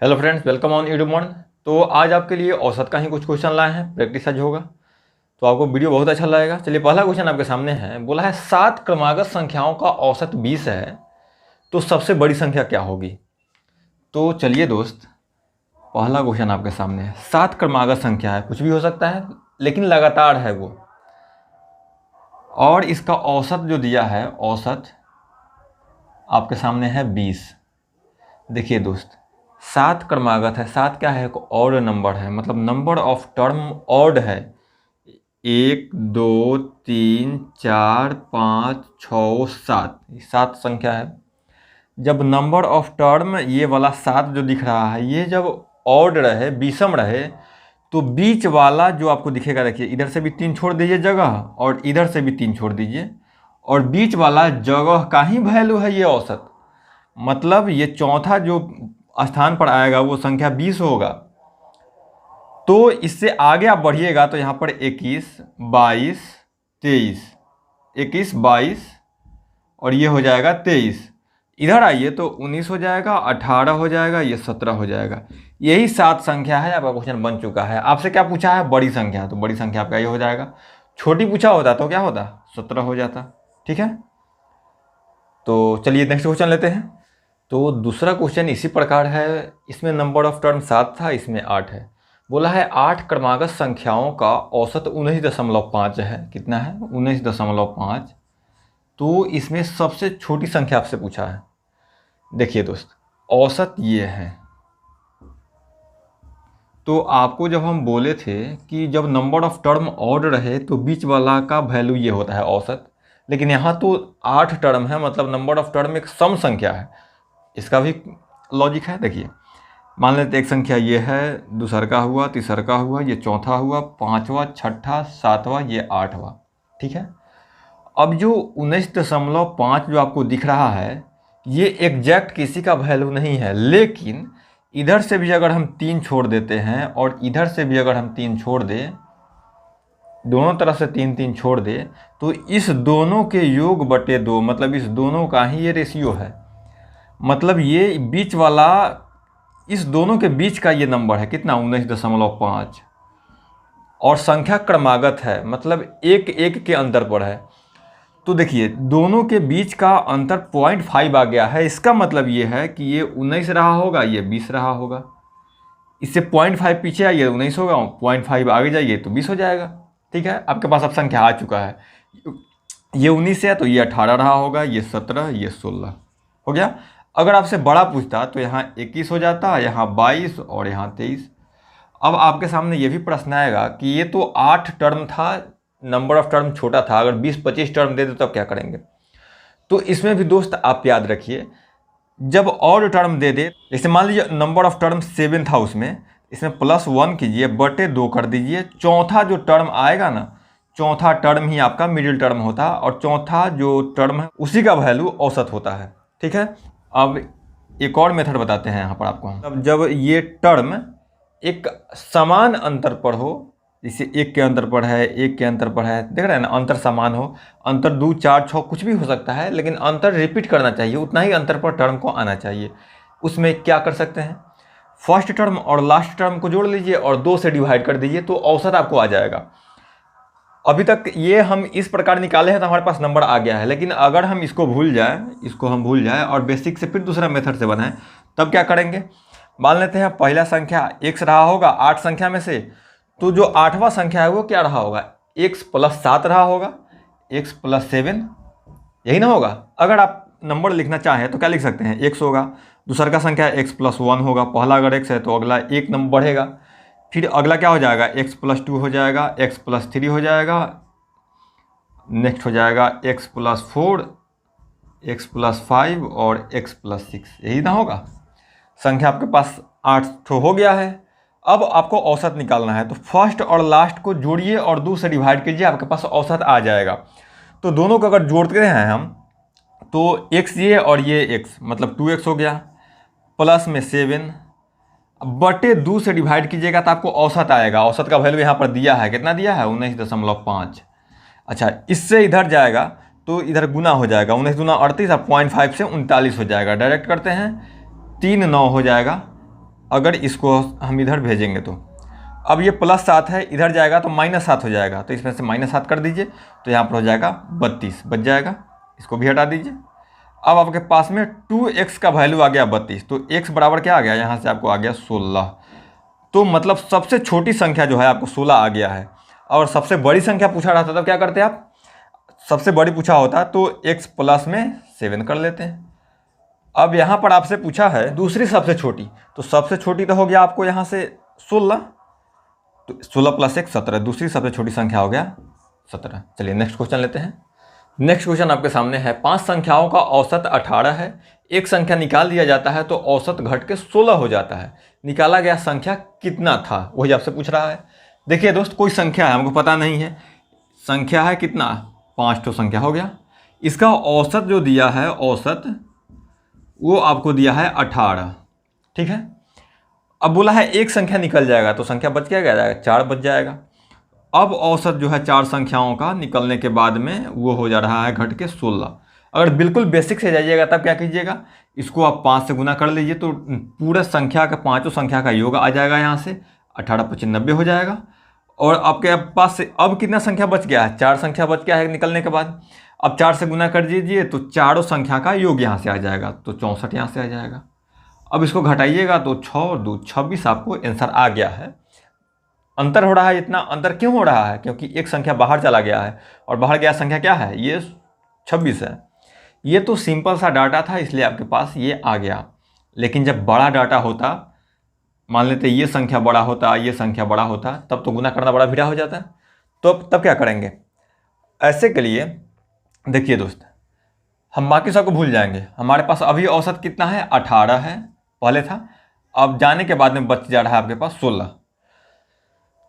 Hello friends, welcome on YouTube मॉर्न। तो आज आपके लिए औसत का ही कुछ क्वेश्चन लाए हैं, प्रैक्टिस आज होगा तो आपको वीडियो बहुत अच्छा लगेगा। चलिए, पहला क्वेश्चन आपके सामने है। बोला है 7 क्रमागत संख्याओं का औसत 20 है, तो सबसे बड़ी संख्या क्या होगी। तो चलिए दोस्त, पहला क्वेश्चन आपके सामने है। 7 क्रमागत संख्या है, कुछ भी हो सकता है लेकिन लगातार है वो, और इसका औसत जो दिया है, औसत आपके सामने है 20। देखिए दोस्त, 7 क्रमागत है। 7 क्या है? एक ऑड नंबर है, मतलब नंबर ऑफ टर्म ऑड है। 1 2 3 4 5 6 7, 7 संख्या है। जब नंबर ऑफ टर्म ये वाला 7 जो दिख रहा है, ये जब ऑड रहे, विषम रहे, तो बीच वाला जो आपको दिखेगा, देखिए इधर से भी 3 छोड़ दीजिए जगह, और इधर से भी 3 छोड़ दीजिए, और बीच वाला जगह का ही वैल्यू है ये औसत। मतलब ये चौथा जो स्थान पर आएगा वो संख्या 20 होगा। तो इससे आगे आप बढ़िएगा तो यहाँ पर 21 22 23, 21 22 और ये हो जाएगा 23। इधर आइए तो 19 हो जाएगा, 18 हो जाएगा, ये 17 हो जाएगा। यही 7 संख्या है। आपका क्वेश्चन बन चुका है। आपसे क्या पूछा है? बड़ी संख्या। तो बड़ी संख्या आपका ये हो जाएगा। छोटी पूछा होता तो क्या होता? 17 हो जाता। ठीक है, तो चलिए नेक्स्ट क्वेश्चन लेते हैं। तो दूसरा क्वेश्चन इसी प्रकार है। इसमें नंबर ऑफ टर्म 7 था, इसमें 8 है। बोला है 8 क्रमागत संख्याओं का औसत 19.5 है। कितना है? 19.5। तो इसमें सबसे छोटी संख्या आपसे पूछा है। देखिए दोस्त, औसत ये है। तो आपको जब हम बोले थे कि जब नंबर ऑफ टर्म ऑड रहे तो बीच वाला का वैल्यू ये होता है औसत, लेकिन यहाँ तो 8 टर्म है, मतलब नंबर ऑफ टर्म एक सम संख्या है। इसका भी लॉजिक है। देखिए, मान लेते एक संख्या ये है, दूसर का हुआ, तीसर का हुआ, ये चौथा हुआ, पाँचवा, छठा, सातवां, ये 8वां। ठीक है। अब जो 19.5 जो आपको दिख रहा है, ये एग्जैक्ट किसी का वैल्यू नहीं है, लेकिन इधर से भी अगर हम 3 छोड़ देते हैं और इधर से भी अगर हम 3 छोड़ दें, दोनों तरफ से 3 3 छोड़ दें, तो इस दोनों के योग बटे 2, मतलब इस दोनों का ही ये रेशियो है। मतलब ये बीच वाला, इस दोनों के बीच का ये नंबर है। कितना? 19.5। और संख्या क्रमागत है, मतलब एक एक के अंतर पर है। तो देखिए, दोनों के बीच का अंतर 0.5 आ गया है। इसका मतलब ये है कि ये 19 रहा होगा, ये 20 रहा होगा। इससे 0.5 पीछे आइए, 19 होगा, 0.5 आगे जाइए तो 20 हो जाएगा। ठीक है, आपके पास अब संख्या आ चुका है। ये 19 है तो ये 18 रहा होगा, ये 17, ये 16 हो गया। अगर आपसे बड़ा पूछता तो यहाँ 21 हो जाता, यहाँ 22 और यहाँ 23। अब आपके सामने ये भी प्रश्न आएगा कि ये तो 8 टर्म था, नंबर ऑफ टर्म छोटा था, अगर 20-25 टर्म दे दो तब क्या करेंगे? तो इसमें भी दोस्त आप याद रखिए, जब और टर्म दे दे, जैसे मान लीजिए नंबर ऑफ टर्म 7 था, उसमें इसमें +1 कीजिए, बटे 2 कर दीजिए। चौथा जो टर्म आएगा ना, चौथा टर्म ही आपका मिडिल टर्म होता है, और चौथा जो टर्म है उसी का वैल्यू औसत होता है। ठीक है। अब एक और मेथड बताते हैं यहाँ पर आपको हम। अब जब ये टर्म एक समान अंतर पर हो, जैसे 1 के अंतर पर है, 1 के अंतर पर है, देख रहे हैं ना, अंतर समान हो, अंतर 2 4 6 कुछ भी हो सकता है, लेकिन अंतर रिपीट करना चाहिए, उतना ही अंतर पर टर्म को आना चाहिए। उसमें क्या कर सकते हैं? फर्स्ट टर्म और लास्ट टर्म को जोड़ लीजिए और 2 से डिवाइड कर दीजिए, तो औसत आपको आ जाएगा। अभी तक ये हम इस प्रकार निकाले हैं तो हमारे पास नंबर आ गया है, लेकिन अगर हम इसको भूल जाए और बेसिक से फिर दूसरा मेथड से बनाएं, तब क्या करेंगे? मान लेते हैं पहला संख्या x रहा होगा 8 संख्या में से, तो जो 8वां संख्या है वो क्या रहा होगा? x + 7 रहा होगा, x + 7, यही ना होगा। अगर आप नंबर लिखना चाहें तो क्या लिख सकते हैं? x होगा, दूसरा का संख्या x + 1 होगा, पहला अगर x है तो अगला एक नंबर बढ़ेगा, फिर अगला क्या हो जाएगा? x + 2 हो जाएगा, x + 3 हो जाएगा, नेक्स्ट हो जाएगा x + 4, x + 5 और x + 6, यही ना होगा। संख्या आपके पास 8 तो हो गया है। अब आपको औसत निकालना है, तो फर्स्ट और लास्ट को जोड़िए और 2 से डिवाइड कीजिए, आपके पास औसत आ जाएगा। तो दोनों को अगर जोड़ते हैं हम, तो x ये और ये x, मतलब 2x हो गया, प्लस में 7 बटे 2 से डिवाइड कीजिएगा तो आपको औसत आएगा। औसत का वैल्यू यहाँ पर दिया है, कितना दिया है? 19.5। अच्छा, इससे इधर जाएगा तो इधर गुना हो जाएगा, 19 दूना 38 और 0.5 से 39 हो जाएगा। डायरेक्ट करते हैं, 3 9 हो जाएगा, अगर इसको हम इधर भेजेंगे तो अब ये +7 है, इधर जाएगा तो -7 हो जाएगा, तो इसमें से -7 कर दीजिए तो यहाँ पर हो जाएगा 32 बच जाएगा। इसको भी हटा दीजिए। अब आपके पास में 2x का वैल्यू आ गया 32, तो x बराबर क्या आ गया, यहाँ से आपको आ गया 16। तो मतलब सबसे छोटी संख्या जो है आपको 16 आ गया है। और सबसे बड़ी संख्या पूछा रहा था तब क्या करते आप, सबसे बड़ी पूछा होता तो x प्लस में 7 कर लेते हैं। अब यहाँ पर आपसे पूछा है दूसरी सबसे छोटी, तो सबसे छोटी तो हो गया आपको यहाँ से 16, तो 16 + 1 17, दूसरी सबसे छोटी संख्या हो गया 17। चलिए नेक्स्ट क्वेश्चन लेते हैं। नेक्स्ट क्वेश्चन आपके सामने है, 5 संख्याओं का औसत 18 है, एक संख्या निकाल दिया जाता है तो औसत घट के 16 हो जाता है, निकाला गया संख्या कितना था, वही आपसे पूछ रहा है। देखिए दोस्त, कोई संख्या है, हमको पता नहीं है, संख्या है कितना, 5 तो संख्या हो गया, इसका औसत जो दिया है, औसत वो आपको दिया है 18, ठीक है। अब बोला है एक संख्या निकल जाएगा तो संख्या बच क्या जाएगा, 4 बच जाएगा। अब औसत जो है 4 संख्याओं का निकलने के बाद में वो हो जा रहा है घट के 16। अगर बिल्कुल बेसिक से जाइएगा तब क्या कीजिएगा, इसको आप 5 से गुना कर लीजिए तो पूरा संख्या का, पाँचों संख्या का योग आ जाएगा, यहाँ से 18 × 25 90 हो जाएगा। और आपके पास से अब कितना संख्या बच गया है, 4 संख्या बच गया है निकलने के बाद। अब 4 से गुना कर दीजिए तो चारों संख्या का योग यहाँ से आ जाएगा, तो 64 यहाँ से आ जाएगा। अब इसको घटाइएगा तो 6 और 2 26 आपको आंसर आ गया है। अंतर हो रहा है, इतना अंतर क्यों हो रहा है, क्योंकि एक संख्या बाहर चला गया है, और बाहर गया संख्या क्या है, ये 26 है। ये तो सिंपल सा डाटा था इसलिए आपके पास ये आ गया, लेकिन जब बड़ा डाटा होता, मान लेते ये संख्या बड़ा होता, ये संख्या बड़ा होता, तब तो गुना करना बड़ा भिड़ा हो जाता। तो तब क्या करेंगे, ऐसे के लिए देखिए दोस्त, हम बाकी सबको भूल जाएंगे। हमारे पास अभी औसत कितना है, 18 है, पहले था, अब जाने के बाद में बच जा रहा है आपके पास 16।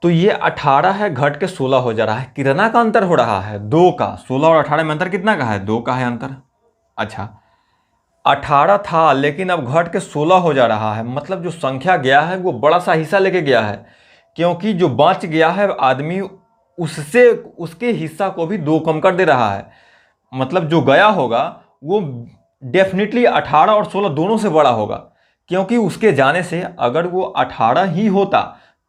तो ये 18 है घट के 16 हो जा रहा है। कितना का अंतर हो रहा है, 2 का। 16 और 18 में अंतर कितना का है, 2 का है अंतर। अच्छा, 18 था लेकिन अब घट के 16 हो जा रहा है, मतलब जो संख्या गया है वो बड़ा सा हिस्सा लेके गया है, क्योंकि जो बच गया है आदमी उससे उसके हिस्सा को भी 2 कम कर दे रहा है। मतलब जो गया होगा वो डेफिनेटली 18 और 16 दोनों से बड़ा होगा, क्योंकि उसके जाने से अगर वो 18 ही होता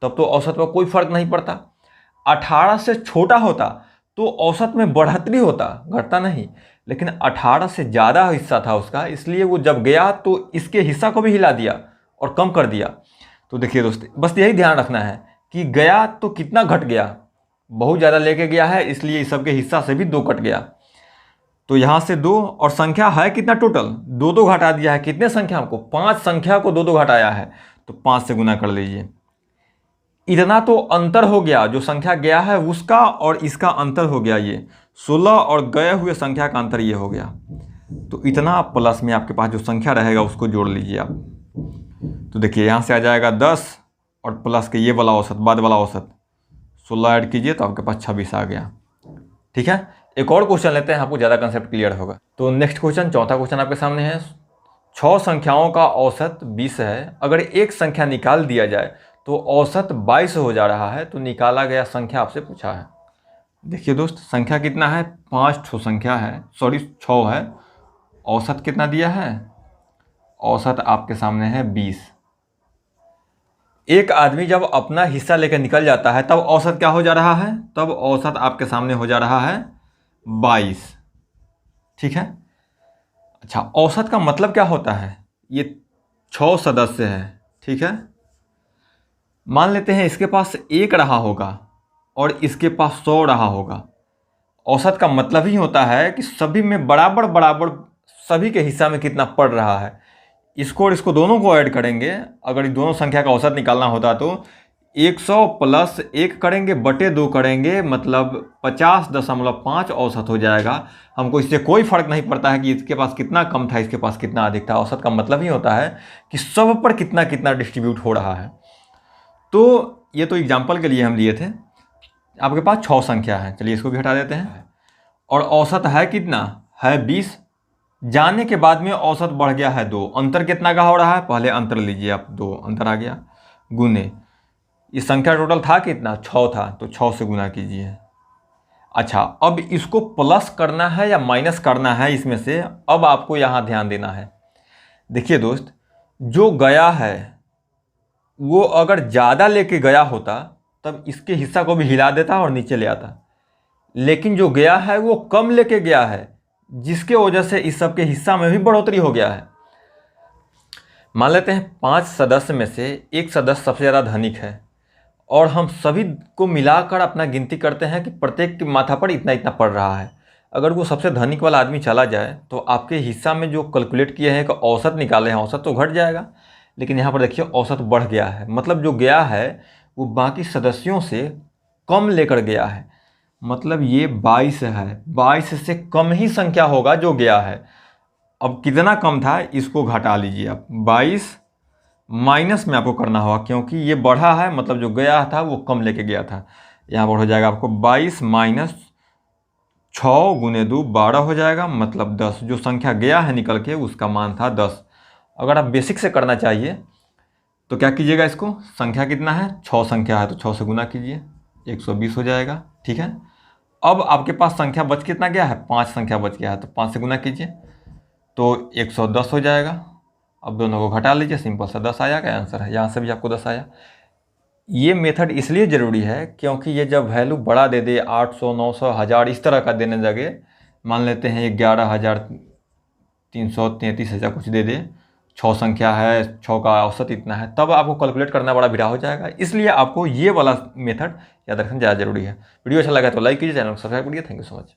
तब तो औसत पर कोई फर्क नहीं पड़ता। 18 से छोटा होता तो औसत में बढ़ोतरी होता, घटता नहीं। लेकिन 18 से ज़्यादा हिस्सा था उसका, इसलिए वो जब गया तो इसके हिस्सा को भी हिला दिया और कम कर दिया। तो देखिए दोस्त, बस यही ध्यान रखना है कि गया तो कितना घट गया, बहुत ज़्यादा लेके गया है, इसलिए इस सबके हिस्सा से भी 2 कट गया। तो यहाँ से 2, और संख्या है कितना टोटल, 2 घटा दिया है। कितने संख्या हमको, 5 संख्या को 2 घटाया है, तो 5 से गुना कर लीजिए। इतना तो अंतर हो गया, जो संख्या गया है उसका और इसका अंतर हो गया, ये 16 और गए हुए संख्या का अंतर ये हो गया। तो इतना प्लस में आपके पास जो संख्या रहेगा उसको जोड़ लीजिए आप। तो देखिए यहाँ से आ जाएगा 10 और प्लस के ये वाला औसत, बाद वाला औसत 16 ऐड कीजिए तो आपके पास 26 आ गया। ठीक है, एक और क्वेश्चन लेते हैं, आपको ज़्यादा कंसेप्ट क्लियर होगा। तो नेक्स्ट क्वेश्चन, चौथा क्वेश्चन आपके सामने है। 6 संख्याओं का औसत 20 है, अगर एक संख्या निकाल दिया जाए तो औसत 22 हो जा रहा है, तो निकाला गया संख्या आपसे पूछा है। देखिए दोस्त, संख्या कितना है, 5 संख्या है, सॉरी 6 है, औसत कितना दिया है, औसत आपके सामने है 20। एक आदमी जब अपना हिस्सा लेकर निकल जाता है तब औसत क्या हो जा रहा है, तब औसत आपके सामने हो जा रहा है 22। ठीक है, अच्छा औसत का मतलब क्या होता है, ये 6 सदस्य है, ठीक है। मान लेते हैं इसके पास 1 रहा होगा और इसके पास 100 रहा होगा। औसत का मतलब ही होता है कि सभी में बराबर बराबर सभी के हिस्सा में कितना पड़ रहा है। इसको और इसको दोनों को ऐड करेंगे, अगर इस दोनों संख्या का औसत निकालना होता तो 100 + 1 करेंगे बटे 2 करेंगे, मतलब 50.5 औसत हो जाएगा। हमको इससे कोई फ़र्क नहीं पड़ता है कि इसके पास कितना कम था, इसके पास कितना अधिक था। औसत का मतलब ही होता है कि सब पर कितना कितना डिस्ट्रीब्यूट हो रहा है। तो ये तो एग्जाम्पल के लिए हम लिए थे। आपके पास 6 संख्या है, चलिए इसको भी हटा देते हैं। और औसत है कितना, है 20। जाने के बाद में औसत बढ़ गया है 2। अंतर कितना का हो रहा है, पहले अंतर लीजिए आप, 2 अंतर आ गया, गुने इस संख्या टोटल था कितना, 6 था, तो 6 से गुना कीजिए। अच्छा, अब इसको प्लस करना है या माइनस करना है इसमें से, अब आपको यहाँ ध्यान देना है। देखिए दोस्त, जो गया है वो अगर ज़्यादा लेके गया होता तब इसके हिस्सा को भी हिला देता और नीचे ले आता, लेकिन जो गया है वो कम लेके गया है, जिसके वजह से इस सब के हिस्सा में भी बढ़ोतरी हो गया है। मान लेते हैं 5 सदस्य में से एक सदस्य सबसे ज़्यादा धनिक है और हम सभी को मिलाकर अपना गिनती करते हैं कि प्रत्येक के माथा पर इतना इतना पड़ रहा है। अगर वो सबसे धनिक वाला आदमी चला जाए तो आपके हिस्सा में जो कैलकुलेट किए हैं कि औसत निकाले हैं, औसत तो घट जाएगा, लेकिन यहाँ पर देखिए औसत बढ़ गया है। मतलब जो गया है वो बाकी सदस्यों से कम लेकर गया है। मतलब ये 22 है, 22 से कम ही संख्या होगा जो गया है। अब कितना कम था इसको घटा लीजिए आप, 22 माइनस में आपको करना होगा, क्योंकि ये बढ़ा है मतलब जो गया था वो कम लेके गया था। यहाँ पर हो जाएगा आपको 22 माइनस 6 गुने 2 12 हो जाएगा, मतलब 10। जो संख्या गया है निकल के उसका मान था 10। अगर आप बेसिक से करना चाहिए तो क्या कीजिएगा, इसको संख्या कितना है 6 संख्या है तो 6 से गुना कीजिए, 120 हो जाएगा। ठीक है, अब आपके पास संख्या बच कितना गया है, 5 संख्या बच गया है तो 5 से गुना कीजिए तो 110 हो जाएगा। अब दोनों को घटा लीजिए, सिंपल सा 10 आया का आंसर है। यहाँ से भी आपको 10 आया। ये मेथड इसलिए ज़रूरी है क्योंकि ये जब वैल्यू बड़ा दे दे 800 900 1000 इस तरह का देने लगे, मान लेते हैं 11,333 ऐसा कुछ दे दे, 6 संख्या है, 6 का औसत इतना है, तब आपको कैलकुलेट करना बड़ा भिड़ा हो जाएगा। इसलिए आपको ये वाला मेथड याद रखना ज़्यादा जरूरी है। वीडियो अच्छा लगा तो लाइक कीजिए, चैनल को सब्सक्राइब करिए। Thank you so much.